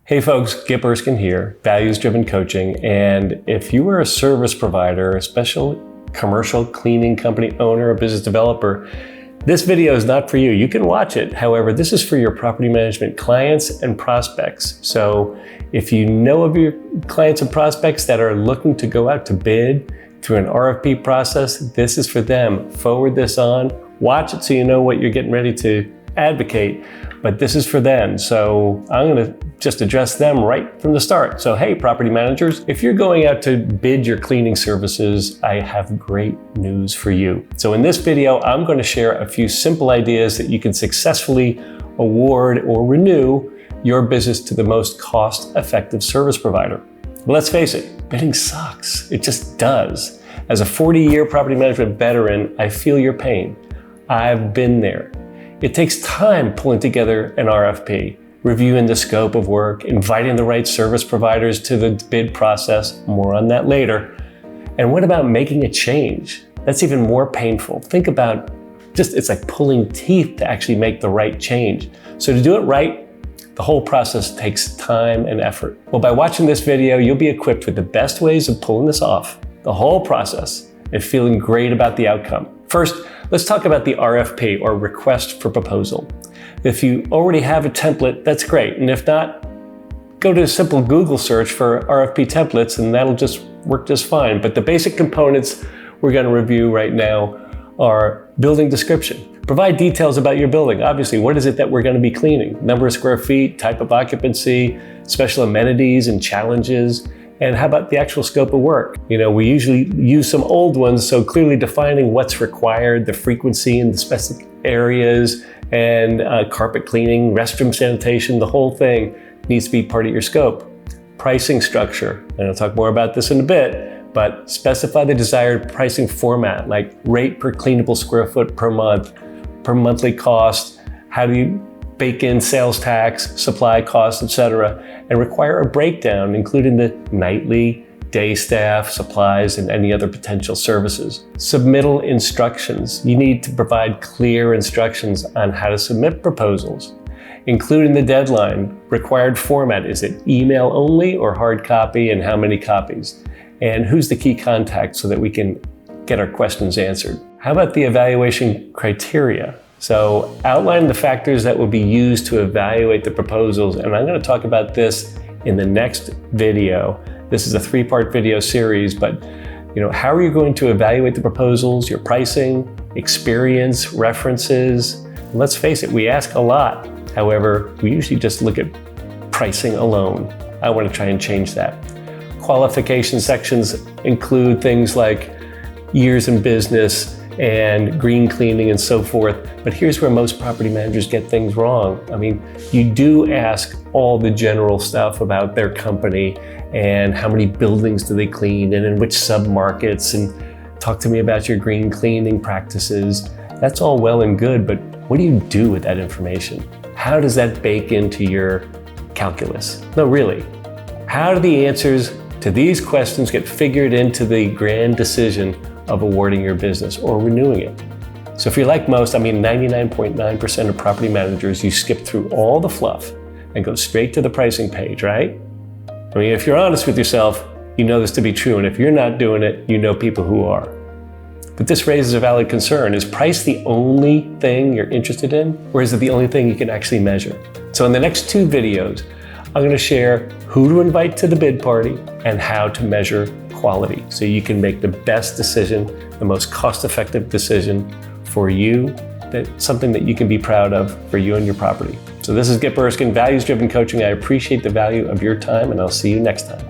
Hey folks, Gip Erskine here, Values Driven Coaching, and if you are a service provider, a special commercial cleaning company owner, or business developer, this video is not for you. You can watch it. However, this is for your property management clients and prospects. So if you know of your clients and prospects that are looking to go out to bid through an RFP process, this is for them. Forward this on, watch it so you know what you're getting ready to advocate, but this is for them. So I'm going to just address them right from the start. So hey, property managers, if you're going out to bid your cleaning services, I have great news for you. So in this video, I'm going to share a few simple ideas that you can successfully award or renew your business to the most cost-effective service provider. But let's face it, bidding sucks. It just does. As a 40-year property management veteran, I feel your pain. I've been there. It takes time pulling together an RFP, reviewing the scope of work, inviting the right service providers to the bid process, more on that later. And what about making a change? That's even more painful. Think about it's like pulling teeth to actually make the right change. So to do it right, the whole process takes time and effort. Well, by watching this video, you'll be equipped with the best ways of pulling this off, the whole process, and feeling great about the outcome. First, let's talk about the RFP, or request for proposal. If you already have a template, that's great. And if not, go to a simple Google search for RFP templates and that'll just work just fine. But the basic components we're going to review right now are building description. Provide details about your building. Obviously, what is it that we're going to be cleaning? Number of square feet, type of occupancy, special amenities and challenges. And how about the actual scope of work? We usually use some old ones, so clearly defining what's required, the frequency in the specific areas, and carpet cleaning, restroom sanitation, the whole thing needs to be part of your scope. Pricing structure, and I'll talk more about this in a bit, but specify the desired pricing format, like rate per cleanable square foot per month, per monthly cost. How do you bake in sales tax, supply costs, etc., and require a breakdown, including the nightly, day staff, supplies, and any other potential services. Submittal instructions. You need to provide clear instructions on how to submit proposals, including the deadline, required format. Is it email only or hard copy, and how many copies? And who's the key contact so that we can get our questions answered? How about the evaluation criteria? So outline the factors that will be used to evaluate the proposals, and I'm going to talk about this in the next video. This is a 3-part video series, but how are you going to evaluate the proposals, your pricing, experience, references? And let's face it, we ask a lot. However, we usually just look at pricing alone. I want to try and change that. Qualification sections include things like years in business and green cleaning and so forth. But here's where most property managers get things wrong. You do ask all the general stuff about their company and how many buildings do they clean and in which sub-markets, and talk to me about your green cleaning practices. That's all well and good, but what do you do with that information? How does that bake into your calculus? No, really. How do the answers to these questions get figured into the grand decision of awarding your business or renewing it? So if you're like most, 99.9% of property managers, you skip through all the fluff and go straight to the pricing page, right? If you're honest with yourself, you know this to be true. And if you're not doing it, you know people who are. But this raises a valid concern. Is price the only thing you're interested in? Or is it the only thing you can actually measure? So in the next 2 videos, I'm going to share who to invite to the bid party and how to measure quality, so you can make the best decision, the most cost-effective decision for you, that's something that you can be proud of for you and your property. So this is Gip Erskine, Values Driven Coaching. I appreciate the value of your time, and I'll see you next time.